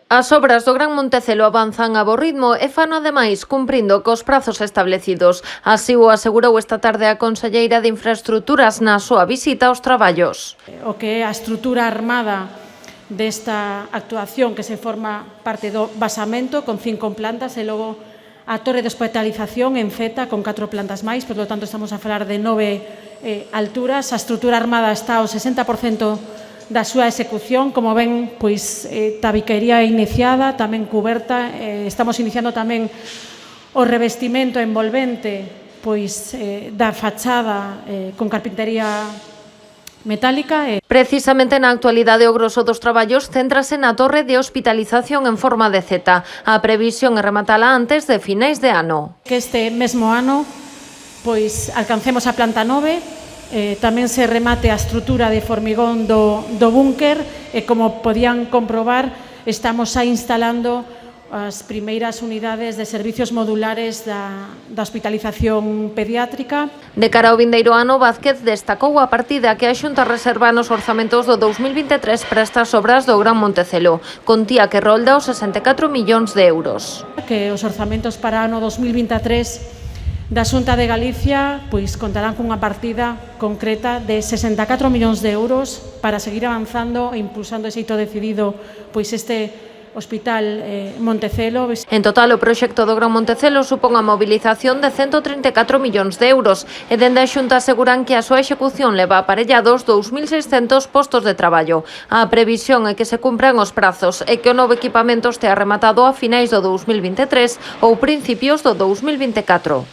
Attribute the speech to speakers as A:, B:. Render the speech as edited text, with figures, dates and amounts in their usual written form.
A: As obras do Gran Montecelo avanzan a bo ritmo e fano ademais cumprindo cos prazos establecidos. Así o asegurou esta tarde a conselleira de Infraestruturas na súa visita aos traballos.
B: O que é a estrutura armada desta actuación que se forma parte do basamento con 5 plantas e logo a torre de hospitalización en Z con 4 plantas máis, por lo tanto estamos a falar de 9 alturas. A estrutura armada está ao 60% da súa execución, como ven, pois tabiquería iniciada, tamén cuberta, estamos iniciando tamén o revestimento envolvente pois da fachada con carpintería metálica.
A: Precisamente na actualidade o groso dos traballos céntrase na torre de hospitalización en forma de Z. A previsión é rematala antes de finais de ano.
B: Que este mesmo ano pois alcancemos a planta 9, tamén se remate a estrutura de formigón do búnker e, como podían comprobar, estamos xa instalando as primeiras unidades de servicios modulares da hospitalización pediátrica.
A: De cara ao vindeiro ano, Vázquez destacou a partida que a Xunta reserva nos orzamentos do 2023 para estas obras do Gran Montecelo. Contía que rolda os 64 millóns de euros.
B: Que os orzamentos para ano 2023 da Xunta de Galicia pois contarán cunha partida concreta de 64 millóns de euros para seguir avanzando e impulsando ese hito decidido pois este Hospital Montecelo.
A: En total, o proxecto do Gran Montecelo supón a mobilización de 134 millóns de euros e dende a Xunta aseguran que a súa execución leva aparellados 2.600 postos de traballo. A previsión é que se cumpran os prazos e que o novo equipamento estea rematado a finais do 2023 ou principios do 2024.